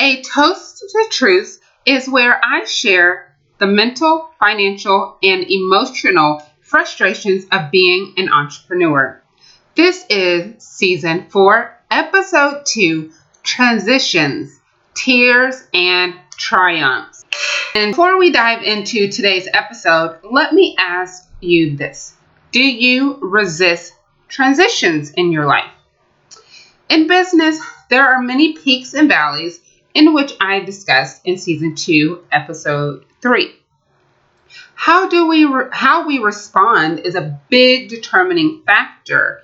A Toast to Truth is where I share the mental, financial, and emotional frustrations of being an entrepreneur. This is Season 4, Episode 2, Transitions, Tears, and Triumphs. And before we dive into today's episode, let me ask you this. Do you resist transitions in your life? In business, there are many peaks and valleys in which I discussed in Season 2, Episode 3. How we respond is a big determining factor.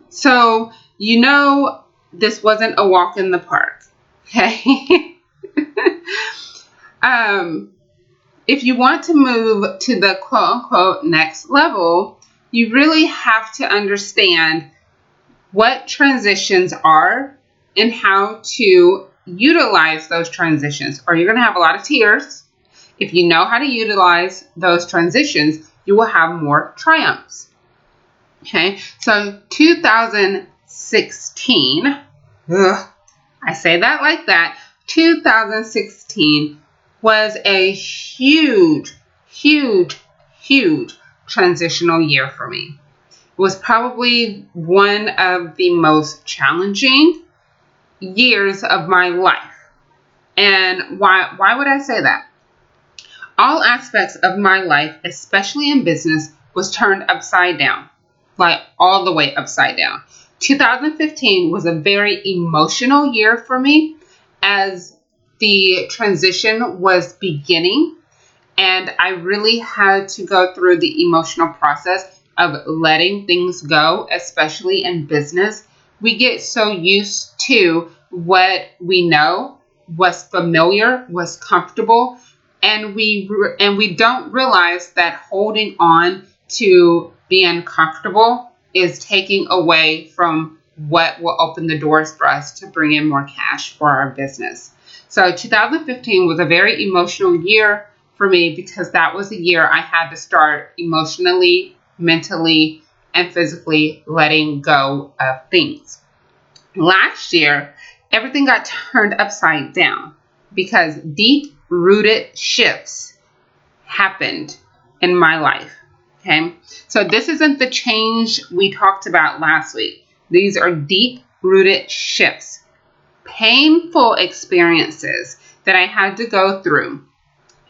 So, this wasn't a walk in the park, okay? If you want to move to the quote-unquote next level, you really have to understand what transitions are and how to utilize those transitions, or you're going to have a lot of tears. If you know how to utilize those transitions, you will have more triumphs. Okay, so 2016, I say that like that, 2016 was a huge transitional year for me. It was probably one of the most challenging years of my life. And why would I say that? All aspects of my life, especially in business, was turned upside down, like all the way upside down. 2015 was a very emotional year for me as the transition was beginning, and I really had to go through the emotional process of letting things go, especially in business. We get so used to what we know, what's familiar, what's comfortable, and we don't realize that holding on to being comfortable is taking away from what will open the doors for us to bring in more cash for our business. So 2015 was a very emotional year for me because that was the year I had to start emotionally, mentally, and physically letting go of things. Last year, everything got turned upside down because deep-rooted shifts happened in my life. Okay, so this isn't the change we talked about last week. These are deep-rooted shifts, painful experiences that I had to go through.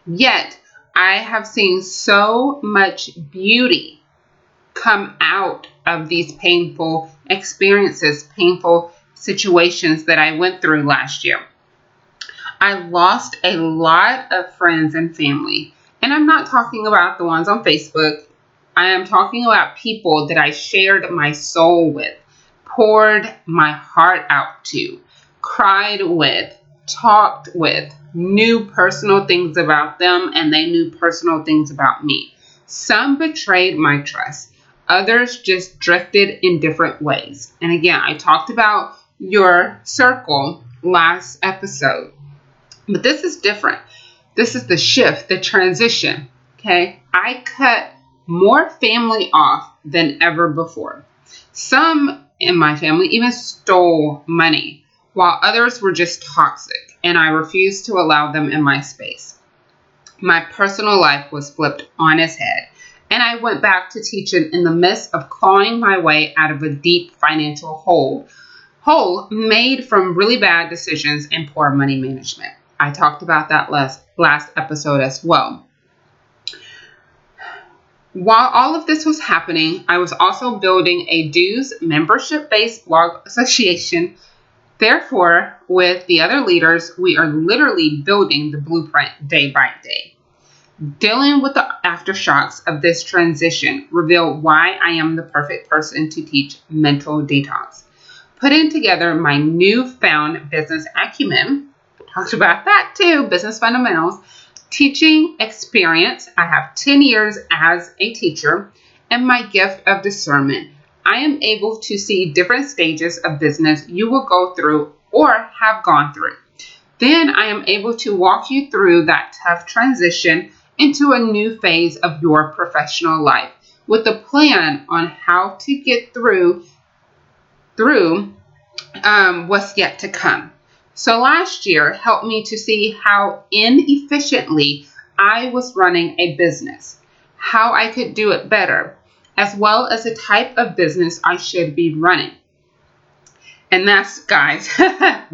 Yet, I have seen so much beauty come out of these painful experiences, painful situations that I went through last year. I lost a lot of friends and family, and I'm not talking about the ones on Facebook. I am talking about people that I shared my soul with, poured my heart out to, cried with, talked with, knew personal things about them, and they knew personal things about me. Some betrayed my trust. Others just drifted in different ways. And again, I talked about your circle last episode. But this is different. This is the shift, the transition. Okay? I cut more family off than ever before. Some in my family even stole money, while others were just toxic, and I refused to allow them in my space. My personal life was flipped on its head, and I went back to teaching in the midst of clawing my way out of a deep financial hole made from really bad decisions and poor money management. I talked about that last episode as well. While all of this was happening, I was also building a dues membership-based blog association. Therefore, with the other leaders, we are literally building the blueprint day by day. Dealing with the aftershocks of this transition revealed why I am the perfect person to teach mental detox. Putting together my newfound business acumen, talked about that too, business fundamentals, teaching experience, I have 10 years as a teacher, and my gift of discernment. I am able to see different stages of business you will go through or have gone through. Then I am able to walk you through that tough transition into a new phase of your professional life with a plan on how to get through what's yet to come. So last year helped me to see how inefficiently I was running a business, how I could do it better, as well as the type of business I should be running. And that's, guys,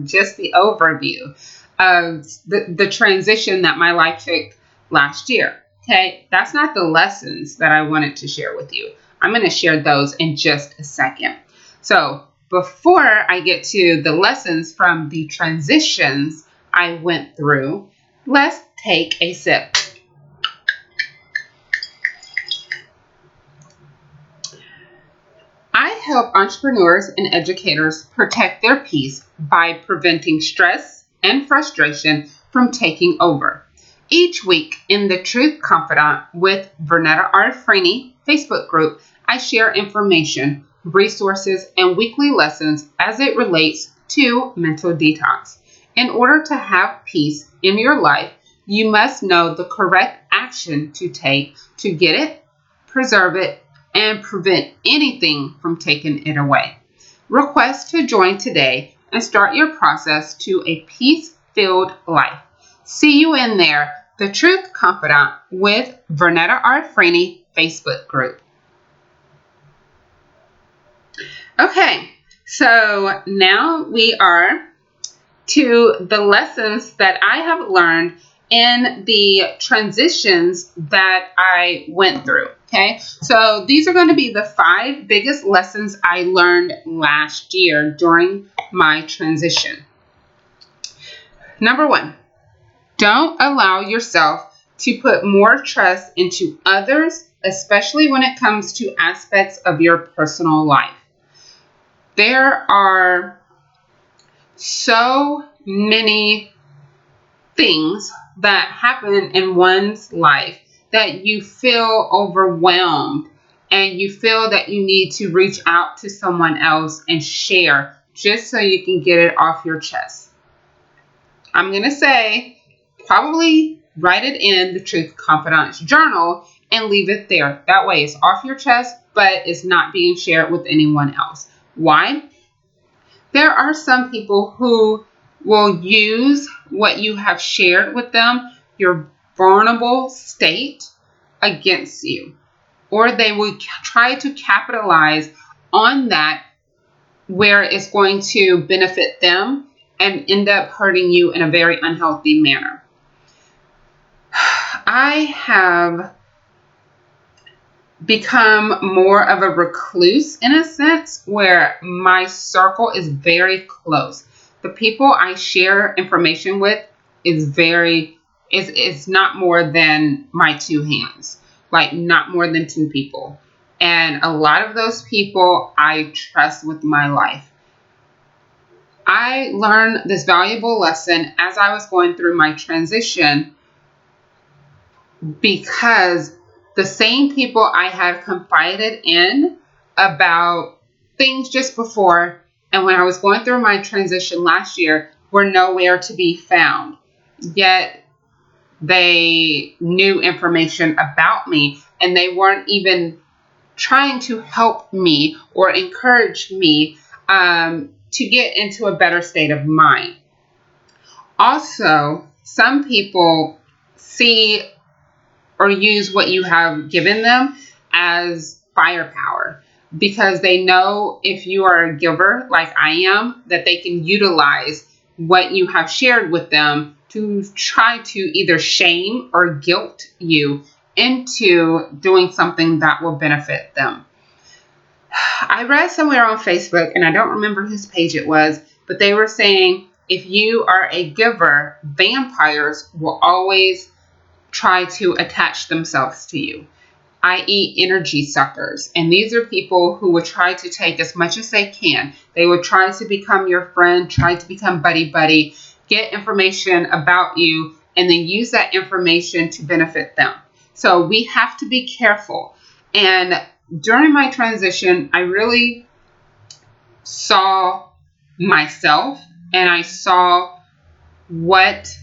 just the overview of the transition that my life took last year. Okay, that's not the lessons that I wanted to share with you. I'm going to share those in just a second. So before I get to the lessons from the transitions I went through, let's take a sip. I help entrepreneurs and educators protect their peace by preventing stress and frustration from taking over. Each week in the Truth Confidant with Vernetta R. Freeney Facebook group, I share information, resources, and weekly lessons as it relates to mental detox. In order to have peace in your life, you must know the correct action to take to get it, preserve it, and prevent anything from taking it away. Request to join today and start your process to a peace-filled life. See you in there, the Truth Confidant with Vernetta R. Freeney Facebook group. Okay, so now we are to the lessons that I have learned in the transitions that I went through. Okay, so these are going to be the 5 biggest lessons I learned last year during my transition. Number 1, don't allow yourself to put more trust into others, especially when it comes to aspects of your personal life. There are so many things that happen in one's life that you feel overwhelmed and you feel that you need to reach out to someone else and share just so you can get it off your chest. I'm going to say probably write it in the Truth Confidant journal and leave it there. That way it's off your chest, but it's not being shared with anyone else. Why? There are some people who will use what you have shared with them, your vulnerable state, against you. Or they will try to capitalize on that where it's going to benefit them and end up hurting you in a very unhealthy manner. I have become more of a recluse in a sense where my circle is very close. The people I share information with is not more than my 2 hands, like not more than 2 people. And a lot of those people I trust with my life. I learned this valuable lesson as I was going through my transition because the same people I had confided in about things just before and when I was going through my transition last year were nowhere to be found. Yet they knew information about me and they weren't even trying to help me or encourage me to get into a better state of mind. Also, some people see or use what you have given them as firepower because they know if you are a giver like I am, that they can utilize what you have shared with them to try to either shame or guilt you into doing something that will benefit them. I read somewhere on Facebook, and I don't remember whose page it was, but they were saying if you are a giver, vampires will always try to attach themselves to you, i.e. energy suckers. And these are people who will try to take as much as they can. They will try to become your friend, try to become buddy-buddy, get information about you, and then use that information to benefit them. So we have to be careful. And during my transition, I really saw myself and I saw what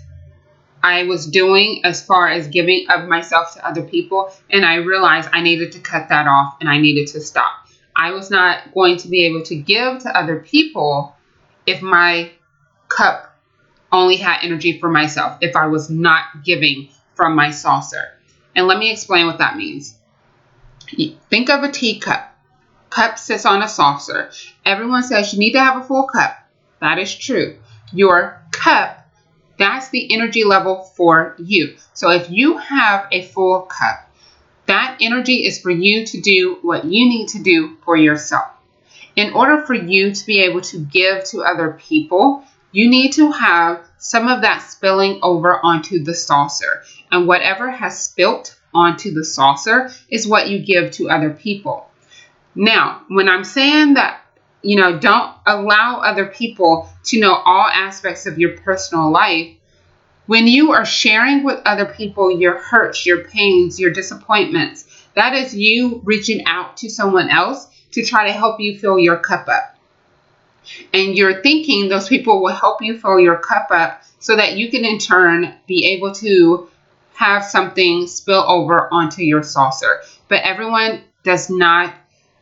I was doing as far as giving of myself to other people, and I realized I needed to cut that off and I needed to stop. I was not going to be able to give to other people if my cup only had energy for myself if I was not giving from my saucer. And let me explain what that means. Think of a teacup. Cup sits on a saucer. Everyone says you need to have a full cup. That is true. Your cup, that's the energy level for you. So if you have a full cup, that energy is for you to do what you need to do for yourself. In order for you to be able to give to other people, you need to have some of that spilling over onto the saucer. And whatever has spilt onto the saucer is what you give to other people. Now, when I'm saying that, don't allow other people to know all aspects of your personal life, when you are sharing with other people your hurts, your pains, your disappointments, that is you reaching out to someone else to try to help you fill your cup up. And you're thinking those people will help you fill your cup up so that you can in turn be able to have something spill over onto your saucer. But everyone does not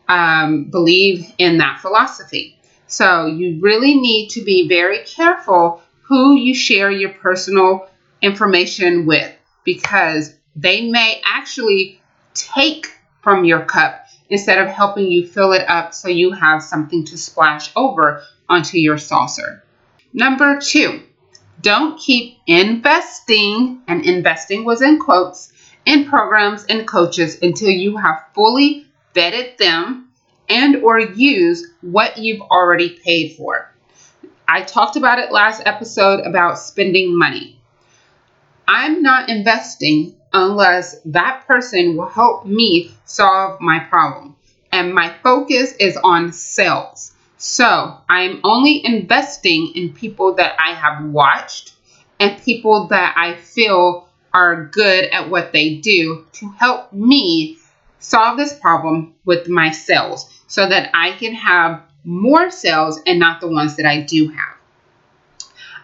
believe in that philosophy. So you really need to be very careful who you share your personal information with, because they may actually take from your cup instead of helping you fill it up so you have something to splash over onto your saucer. Number 2, don't keep investing, and investing was in quotes, in programs and coaches until you have fully vetted them and or use what you've already paid for. I talked about it last episode about spending money. I'm not investing unless that person will help me solve my problem. And my focus is on sales. So I'm only investing in people that I have watched and people that I feel are good at what they do to help me solve this problem with my sales so that I can have more sales and not the ones that I do have.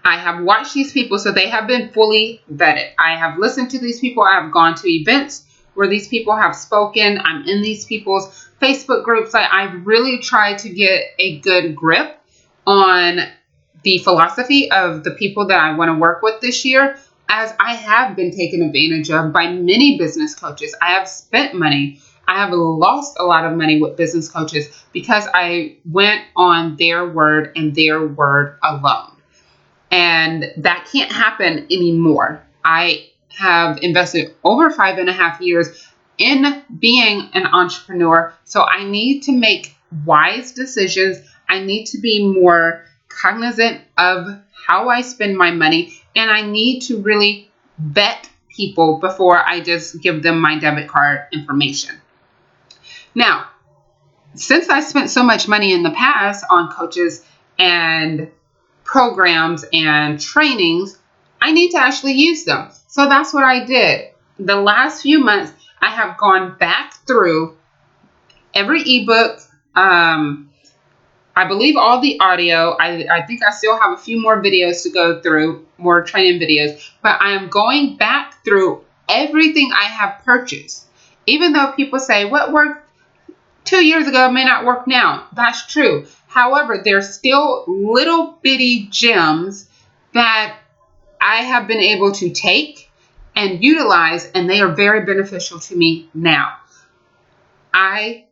I have watched these people, so they have been fully vetted. I have listened to these people. I have gone to events where these people have spoken. I'm in these people's Facebook groups. I've really tried to get a good grip on the philosophy of the people that I want to work with this year, as I have been taken advantage of by many business coaches. I have spent money. I have lost a lot of money with business coaches because I went on their word and their word alone. And that can't happen anymore. I have invested over 5.5 years in being an entrepreneur. So I need to make wise decisions. I need to be more cognizant of how I spend my money. And I need to really vet people before I just give them my debit card information. Now, since I spent so much money in the past on coaches and programs and trainings, I need to actually use them. So that's what I did. The last few months, I have gone back through every ebook. I believe all the audio. I think I still have a few more videos to go through, more training videos, but I am going back through everything I have purchased. Even though people say what worked 2 years ago may not work now. That's true. However, there's still little bitty gems that I have been able to take and utilize, and they are very beneficial to me now. I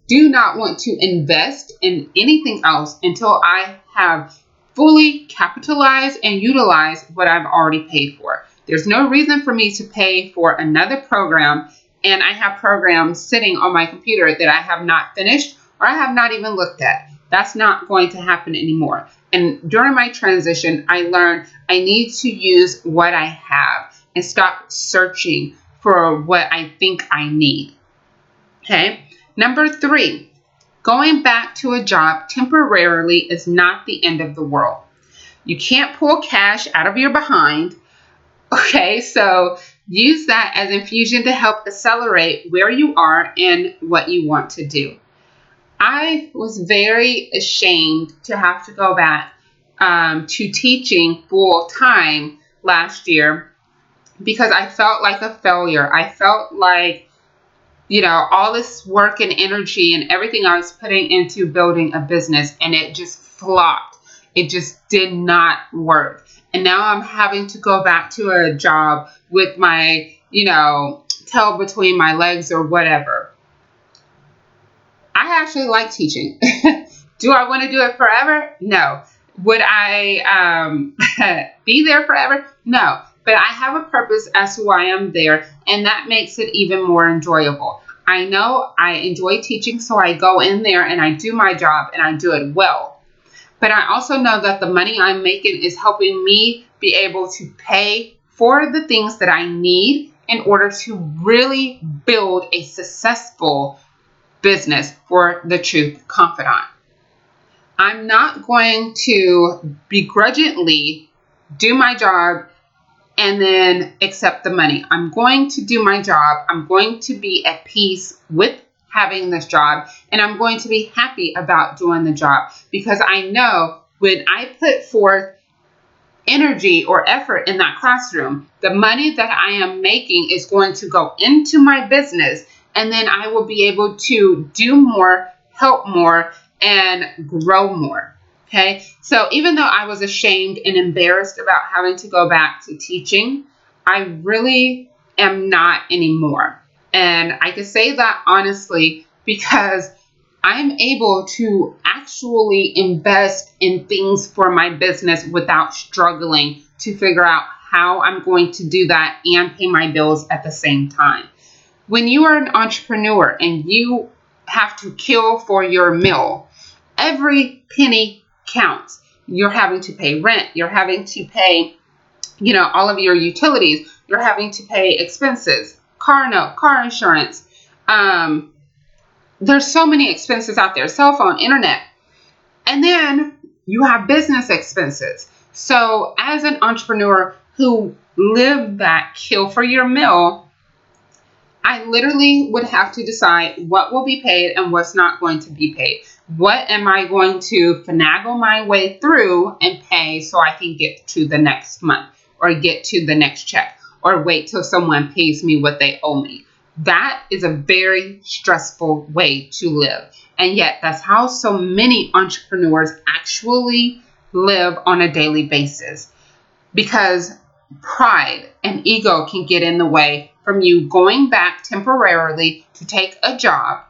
do not want to invest in anything else until I have fully capitalized and utilized what I've already paid for. There's no reason for me to pay for another program, and I have programs sitting on my computer that I have not finished or I have not even looked at. That's not going to happen anymore. And during my transition, I learned I need to use what I have and stop searching for what I think I need. Okay. Number 3, going back to a job temporarily is not the end of the world. You can't pull cash out of your behind. Okay, so use that as infusion to help accelerate where you are and what you want to do. I was very ashamed to have to go back to teaching full time last year because I felt like a failure. I felt like, all this work and energy and everything I was putting into building a business, and it just flopped. It just did not work. And now I'm having to go back to a job with my, tail between my legs or whatever. I actually like teaching. Do I want to do it forever? No. Would I be there forever? No. But I have a purpose as to why I'm there, and that makes it even more enjoyable. I know I enjoy teaching, so I go in there and I do my job and I do it well. But I also know that the money I'm making is helping me be able to pay for the things that I need in order to really build a successful business for the Truth Confidant. I'm not going to begrudgingly do my job and then accept the money. I'm going to do my job. I'm going to be at peace with having this job, and I'm going to be happy about doing the job, because I know when I put forth energy or effort in that classroom, the money that I am making is going to go into my business, and then I will be able to do more, help more, and grow more. Okay, so even though I was ashamed and embarrassed about having to go back to teaching, I really am not anymore. And I can say that honestly because I'm able to actually invest in things for my business without struggling to figure out how I'm going to do that and pay my bills at the same time. When you are an entrepreneur and you have to kill for your meal, every penny counts. You're having to pay rent. You're having to pay, all of your utilities. You're having to pay expenses, car note, car insurance. There's so many expenses out there, cell phone, internet. And then you have business expenses. So as an entrepreneur who lived that kill for your meal, I literally would have to decide what will be paid and what's not going to be paid. What am I going to finagle my way through and pay so I can get to the next month or get to the next check or wait till someone pays me what they owe me? That is a very stressful way to live. And yet that's how so many entrepreneurs actually live on a daily basis, because pride and ego can get in the way from you going back temporarily to take a job,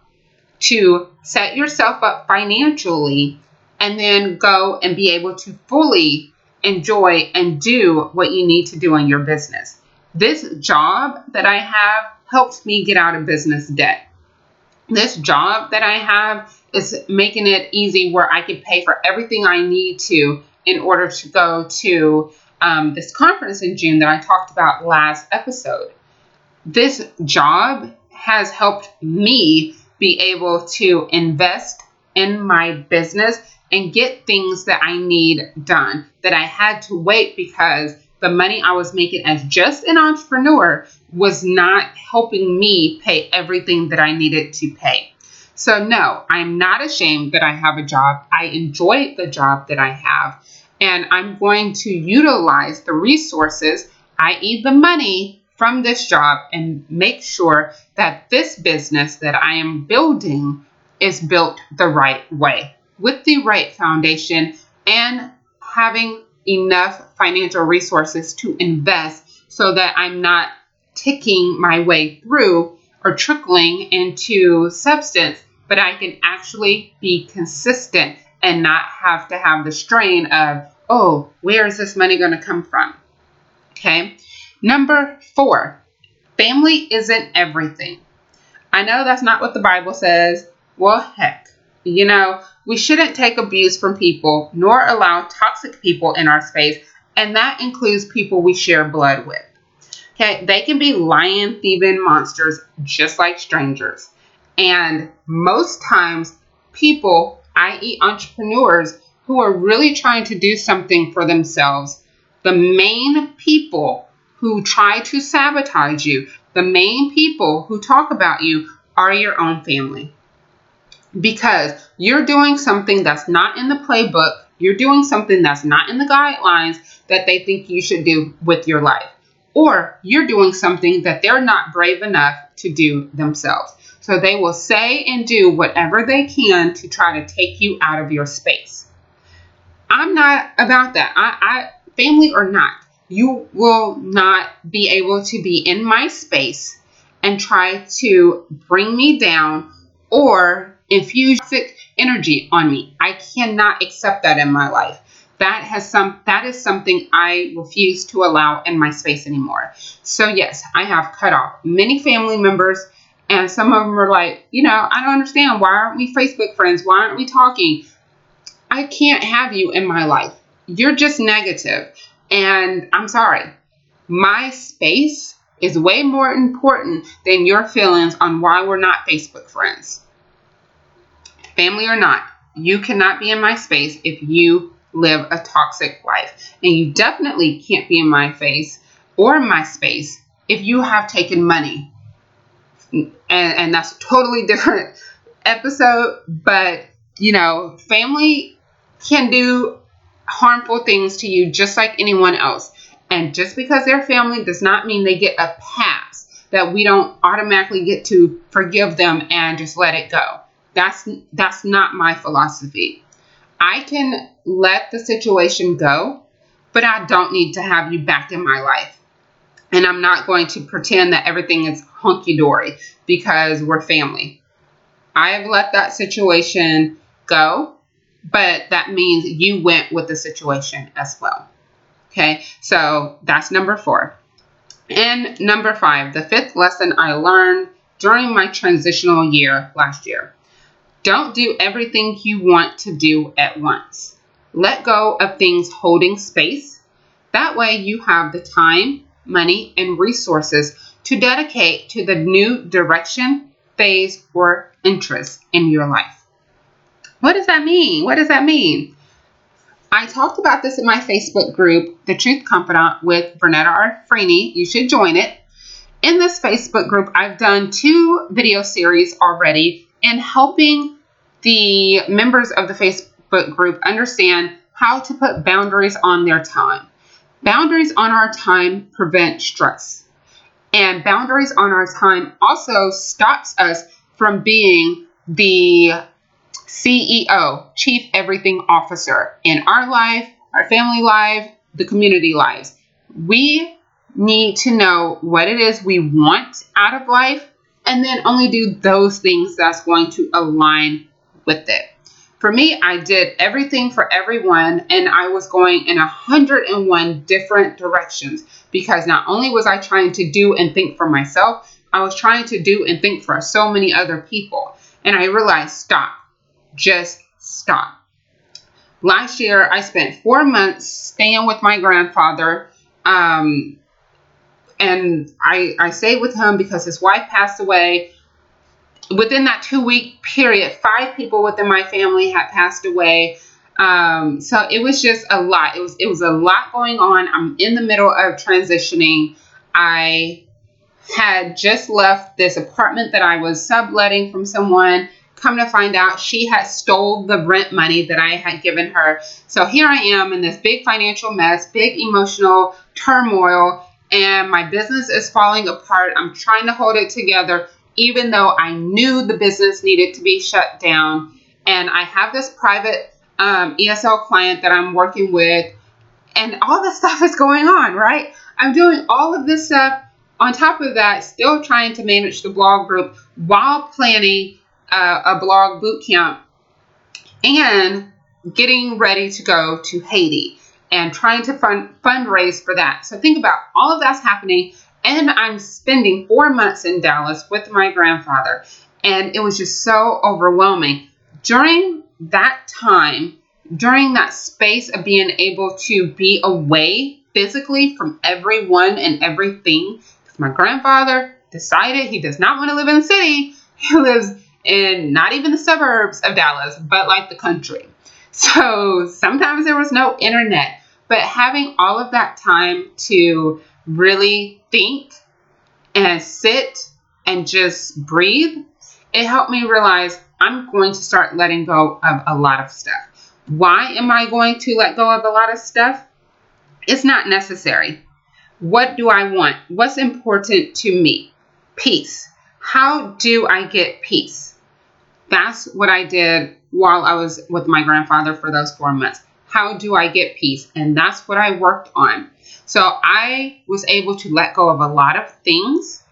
to set yourself up financially, and then go and be able to fully enjoy and do what you need to do in your business. This job that I have helps me get out of business debt. This job that I have is making it easy where I can pay for everything I need to in order to go to this conference in June that I talked about last episode. This job has helped me be able to invest in my business and get things that I need done that I had to wait because the money I was making as just an entrepreneur was not helping me pay everything that I needed to pay. So no, I'm not ashamed that I have a job. I enjoy the job that I have, and I'm going to utilize the resources, i.e. the money from this job, and make sure that this business that I am building is built the right way with the right foundation and having enough financial resources to invest so that I'm not ticking my way through or trickling into substance, but I can actually be consistent and not have to have the strain of, oh, where is this money going to come from? Okay. Number 4, family isn't everything. I know that's not what the Bible says. Well, heck, we shouldn't take abuse from people nor allow toxic people in our space, and that includes people we share blood with. Okay, they can be lying, thieving monsters just like strangers. And most times, people, i.e. entrepreneurs, who are really trying to do something for themselves, the main people who try to sabotage you, the main people who talk about you are your own family. Because you're doing something that's not in the playbook, you're doing something that's not in the guidelines that they think you should do with your life. Or you're doing something that they're not brave enough to do themselves. So they will say and do whatever they can to try to take you out of your space. I'm not about that. Family or not, you will not be able to be in my space and try to bring me down or infuse toxic energy on me. I cannot accept that in my life. That is something I refuse to allow in my space anymore. So yes, I have cut off many family members, and some of them are like, I don't understand. Why aren't we Facebook friends? Why aren't we talking? I can't have you in my life. You're just negative. And I'm sorry. My space is way more important than your feelings on why we're not Facebook friends. Family or not, you cannot be in my space if you live a toxic life. And you definitely can't be in my face or my space if you have taken money. And that's a totally different episode. But, family can do harmful things to you just like anyone else. And just because they're family does not mean they get a pass, that we don't automatically get to forgive them and just let it go. That's not my philosophy. I can let the situation go, but I don't need to have you back in my life. And I'm not going to pretend that everything is hunky-dory because we're family. I have let that situation go, but that means you went with the situation as well. Okay, so that's number 4. And number 5, the 5th lesson I learned during my transitional year last year. Don't do everything you want to do at once. Let go of things holding space. That way you have the time, money, and resources to dedicate to the new direction, phase, or interest in your life. What does that mean? What does that mean? I talked about this in my Facebook group, The Truth Confidant with Vernetta R. Freeney. You should join it. In this Facebook group, I've done 2 video series already in helping the members of the Facebook group understand how to put boundaries on their time. Boundaries on our time prevent stress. And boundaries on our time also stops us from being the CEO, Chief Everything Officer, in our life, our family life, the community lives. We need to know what it is we want out of life and then only do those things that's going to align with it. For me, I did everything for everyone, and I was going in 101 different directions because not only was I trying to do and think for myself, I was trying to do and think for so many other people. And I realized, stop. Just stop. Last year, I spent 4 months staying with my grandfather. And I stayed with him because his wife passed away. Within that 2-week period, 5 people within my family had passed away. So it was just a lot. It was a lot going on. I'm in the middle of transitioning. I had just left this apartment that I was subletting from someone. Come to find out, she had stole the rent money that I had given her. So here I am in this big financial mess, big emotional turmoil, and my business is falling apart. I'm trying to hold it together, even though I knew the business needed to be shut down. And I have this private ESL client that I'm working with, and all this stuff is going on, right? I'm doing all of this stuff. On top of that, still trying to manage the blog group while planning a blog boot camp and getting ready to go to Haiti and trying to fundraise for that. So think about all of that's happening, and I'm spending 4 months in Dallas with my grandfather, and it was just so overwhelming. During that time, during that space of being able to be away physically from everyone and everything, because my grandfather decided he does not want to live in the city. He lives in not even the suburbs of Dallas, but like the country. So sometimes there was no internet, but having all of that time to really think and sit and just breathe, it helped me realize I'm going to start letting go of a lot of stuff. Why am I going to let go of a lot of stuff? It's not necessary. What do I want? What's important to me? Peace. How do I get peace? That's what I did while I was with my grandfather for those 4 months. How do I get peace? And that's what I worked on. So I was able to let go of a lot of things,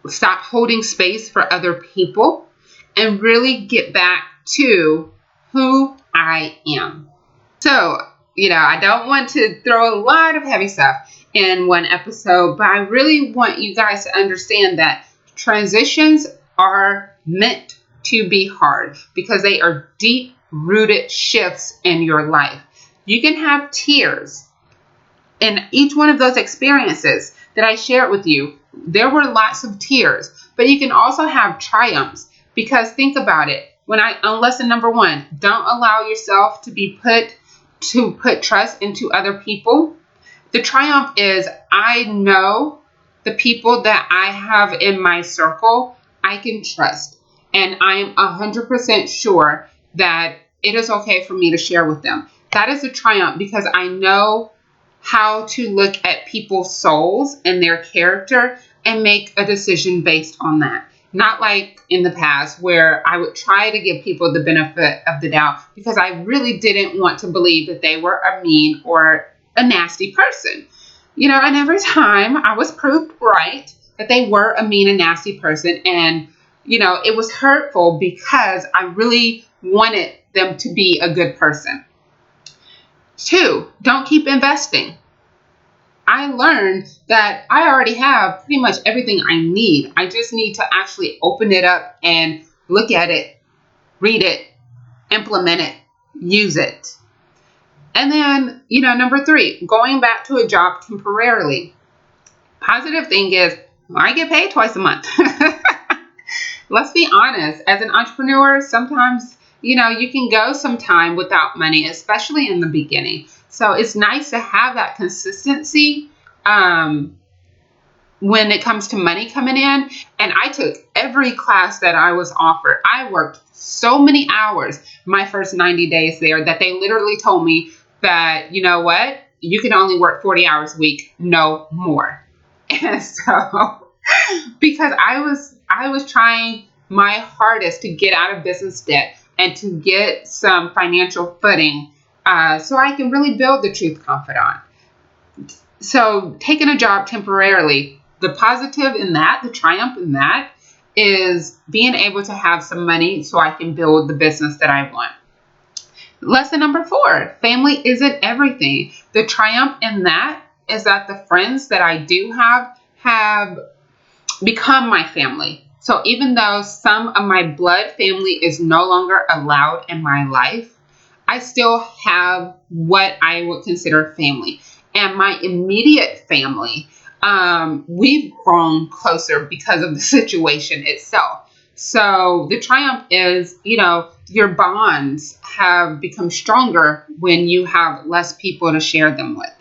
stop holding space for other people, and really get back to who I am. So, I don't want to throw a lot of heavy stuff in one episode, but I really want you guys to understand that transitions are meant to be hard because they are deep-rooted shifts in your life. You can have tears in each one of those experiences that I shared with you. There were lots of tears, but you can also have triumphs, because think about it. On lesson number 1, don't allow yourself to put trust into other people. The triumph is, I know the people that I have in my circle, I can trust. And I am 100% sure that it is okay for me to share with them. That is a triumph, because I know how to look at people's souls and their character and make a decision based on that. Not like in the past where I would try to give people the benefit of the doubt because I really didn't want to believe that they were a mean or a nasty person. And every time I was proved right that they were a mean and nasty person. And, it was hurtful because I really wanted them to be a good person. 2, don't keep investing. I learned that I already have pretty much everything I need. I just need to actually open it up and look at it, read it, implement it, use it. And then, number 3, going back to a job temporarily. Positive thing is, I get paid twice a month. Let's be honest. As an entrepreneur, sometimes, you can go some time without money, especially in the beginning. So it's nice to have that consistency when it comes to money coming in. And I took every class that I was offered. I worked so many hours my first 90 days there that they literally told me that, you know what, you can only work 40 hours a week, no more. And so because I was trying my hardest to get out of business debt and to get some financial footing so I can really build the Truth Confidant. So taking a job temporarily, the positive in that, the triumph in that, is being able to have some money so I can build the business that I want. Lesson number 4, family isn't everything. The triumph in that is that the friends that I do have become my family. So even though some of my blood family is no longer allowed in my life, I still have what I would consider family. And my immediate family, we've grown closer because of the situation itself. So the triumph is, your bonds have become stronger when you have less people to share them with.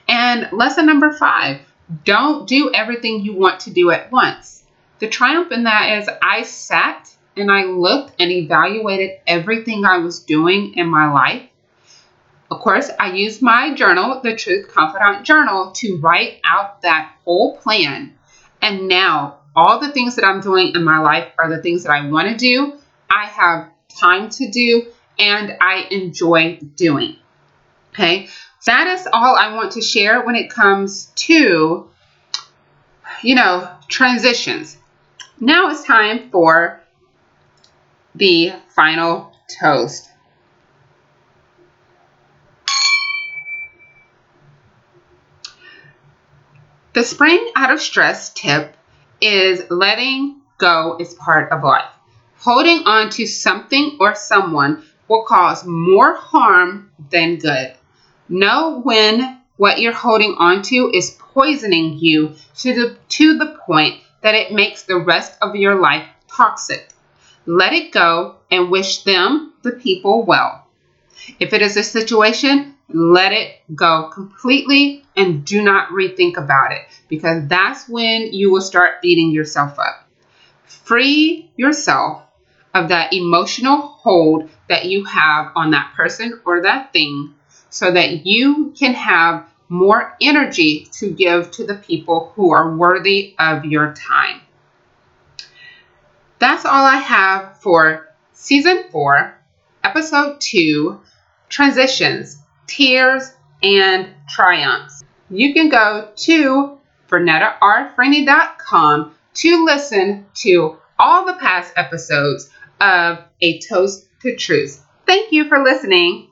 And lesson number 5, don't do everything you want to do at once. The triumph in that is I sat and I looked and evaluated everything I was doing in my life. Of course, I used my journal, the Truth Confidant Journal, to write out that whole plan. And now all the things that I'm doing in my life are the things that I want to do, I have time to do, and I enjoy doing. Okay, so that is all I want to share when it comes to, transitions. Now it's time for the final toast. The spring out of stress tip is letting go is part of life. Holding on to something or someone will cause more harm than good. Know when what you're holding on to is poisoning you to the point that it makes the rest of your life toxic. Let it go and wish them, the people, well. If it is a situation, let it go completely and do not rethink about it, because that's when you will start beating yourself up. Free yourself of that emotional hold that you have on that person or that thing so that you can have more energy to give to the people who are worthy of your time. That's all I have for Season 4, Episode 2, transitions, tears, and triumphs. You can go to VernettaRFraney.com to listen to all the past episodes of A Toast to Truth. Thank you for listening.